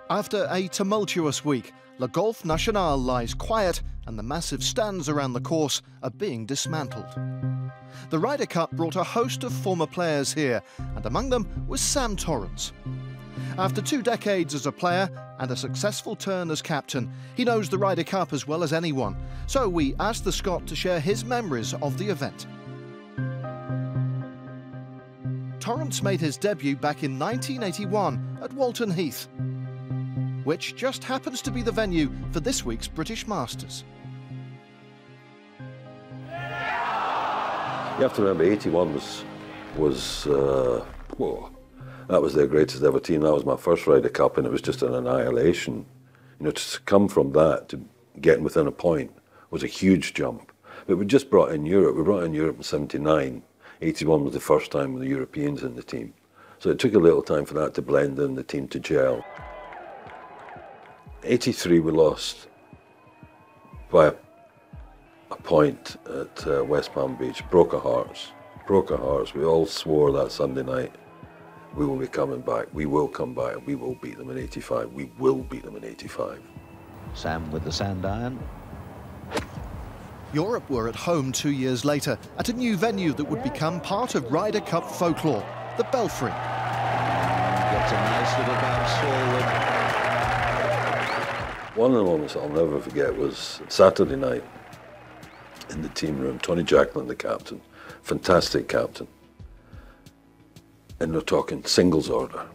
After a tumultuous week, Le Golf National lies quiet and the massive stands around the course are being dismantled. The Ryder Cup brought a host of former players here, and among them was Sam Torrance. After 2 decades as a player and a successful turn as captain, he knows the Ryder Cup as well as anyone. So we asked the Scot to share his memories of the event. Torrance made his debut back in 1981 at Walton Heath, which just happens to be the venue for this week's British Masters. You have to remember, 81 that was their greatest ever team. That was my first Ryder Cup, and it was just an annihilation. You know, to come from that to getting within a point was a huge jump. But we just brought in Europe. We brought in Europe in '79. 81 was the first time with the Europeans in the team. So it took a little time for that to blend in, the team to gel. 83 we lost by a point at West Palm Beach. Broke our hearts. Broke our hearts. We all swore that Sunday night, we will be coming back. We will come back. We will beat them in 85. We will beat them in 85. Sam with the sand iron. Europe were at home 2 years later at a new venue that would become part of Ryder Cup folklore, the Belfry. Gets a nice little bounce forward. One of the moments I'll never forget was Saturday night in the team room. Tony Jacklin, the captain, fantastic captain. And they're talking singles order.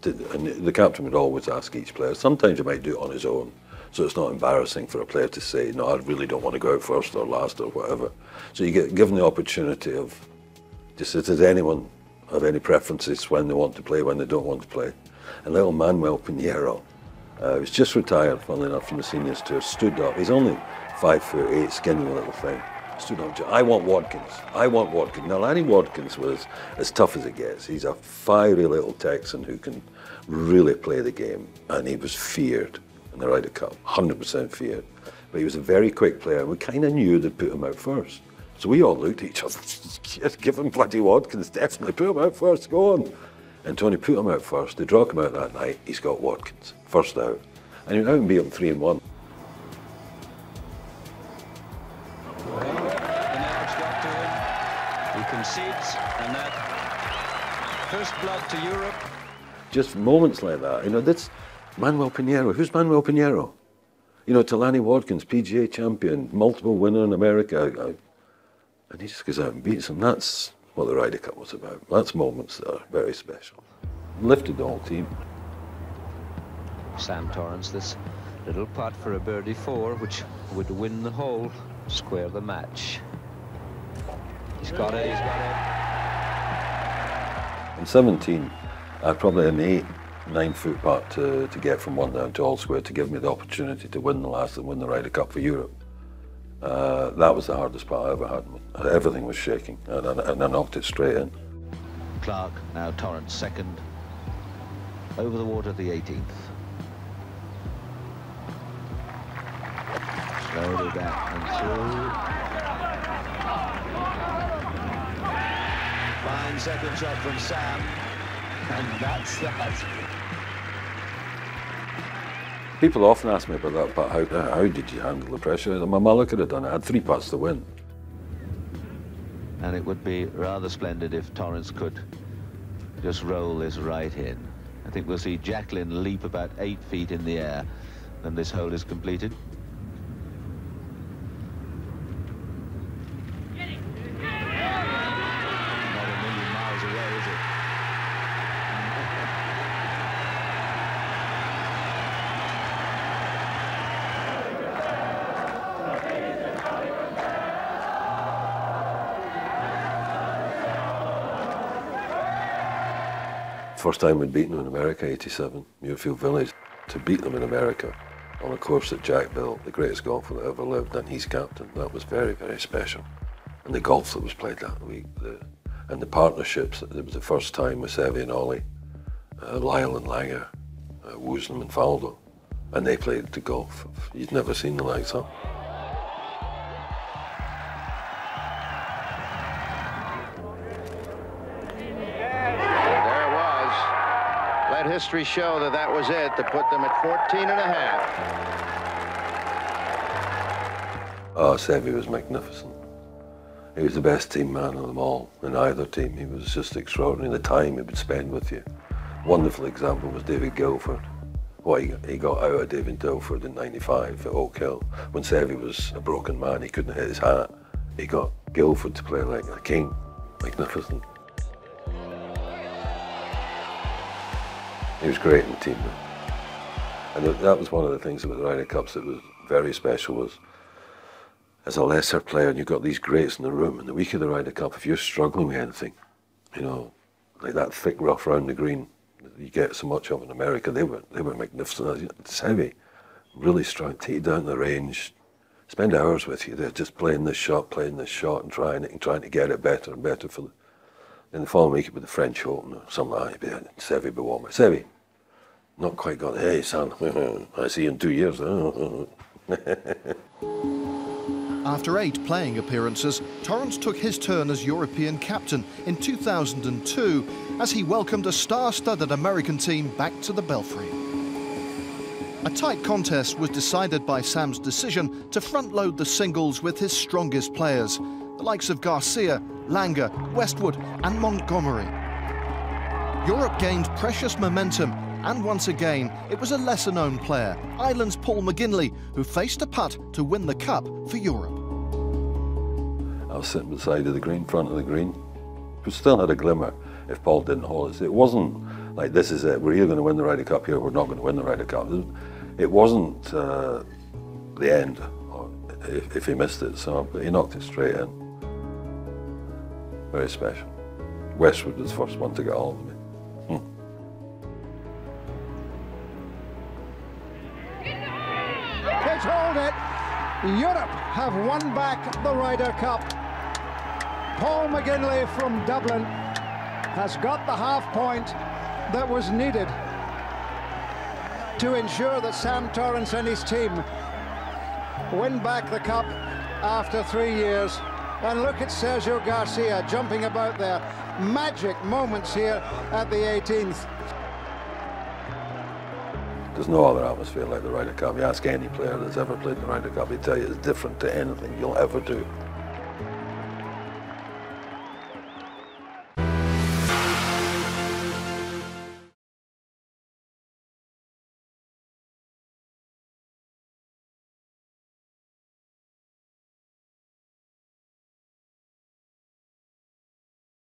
And the captain would always ask each player. Sometimes he might do it on his own, so it's not embarrassing for a player to say, no, I really don't want to go out first or last or whatever. So you get given the opportunity of, just does anyone have any preferences when they want to play, when they don't want to play? And little Manuel Pinheiro, he was just retired, funnily enough, from the seniors tour, stood up. He's only 5'8", skinny little thing. Stood up, I want Watkins. I want Watkins. Now, Lanny Watkins was as tough as it gets. He's a fiery little Texan who can really play the game, and he was feared in the Ryder Cup, 100% feared. But he was a very quick player, and we kind of knew they'd put him out first. So we all looked at each other, just give him bloody Watkins, definitely put him out first, go on. And Tony put him out first. They dragged him out that night. He's got Watkins, first out. And he went out and beat him 3-1. He concedes, and that first blood to Europe. Just moments like that, you know, that's Manuel Pinheiro. Who's Manuel Pinheiro? You know, to Lanny Watkins, PGA champion, multiple winner in America, and he just goes out and beats him. That's what the Ryder Cup was about. That's moments that are very special. Lifted the whole team. Sam Torrance, this little putt for a birdie 4, which would win the hole, square the match. He's got it, he's got it. In 17, I had probably an 8-9 foot putt to get from 1 down to all square to give me the opportunity to win the last and win the Ryder Cup for Europe. That was the hardest putt I ever had. Everything was shaking, and I knocked it straight in. Clark, now Torrance, second. Over the water, the 18th. Slowly back and through. Fine second shot from Sam, and that's that. People often ask me about that putt, how did you handle the pressure? My mother could have done it. I had 3 putts to win. And it would be rather splendid if Torrance could just roll this right in. I think we'll see Jacklin leap about 8 feet in the air, and this hole is completed. First time we'd beaten them in America, 87, Muirfield Village. To beat them in America on a course that Jack built, the greatest golfer that ever lived, and he's captain, that was very, very special. And the golf that was played that week, and the partnerships, it was the first time with Seve and Ollie, Lyle and Langer, Woosnam and Faldo, and they played the golf. You'd never seen the likes of. Let history show that that was it to put them at 14 and a half. Oh, Seve was magnificent. He was the best team man of them all in either team. He was just extraordinary. The time he would spend with you. Wonderful example was David Guilford. Well, he got out of David Guilford in '95 at Oak Hill. When Seve was a broken man, he couldn't hit his hat. He got Guilford to play like a king. Magnificent. He was great in the team. And that was one of the things about the Ryder Cups that was very special was, as a lesser player, and you've got these greats in the room, and the week of the Ryder Cup, if you're struggling with anything, you know, like that thick rough round the green that you get so much of in America, they were magnificent. It's heavy, really strong, take you down the range, spend hours with you. They're just playing this shot, and trying to get it better and better for the. In the following week, it'd be the French Open or something like that. Seve be warm. Seve, not quite got. Hey, son, I see you in 2 years. After 8 playing appearances, Torrance took his turn as European captain in 2002 as he welcomed a star-studded American team back to the Belfry. A tight contest was decided by Sam's decision to front-load the singles with his strongest players, the likes of Garcia, Langer, Westwood and Montgomery. Europe gained precious momentum, and once again it was a lesser-known player, Ireland's Paul McGinley, who faced a putt to win the Cup for Europe. I was sitting beside of the green, front of the green. We still had a glimmer if Paul didn't hold us. It wasn't like, this is it, we're either going to win the Ryder Cup here, we're not going to win the Ryder Cup. It wasn't the end, or if he missed it, so but he knocked it straight in. Very special. Westwood was the first one to get hold of me. It's hold it. Europe have won back the Ryder Cup. Paul McGinley from Dublin has got the half point that was needed to ensure that Sam Torrance and his team win back the Cup after 3 years. And look at Sergio Garcia jumping about there. Magic moments here at the 18th. There's no other atmosphere like the Ryder Cup. You ask any player that's ever played the Ryder Cup, he'd tell you it's different to anything you'll ever do.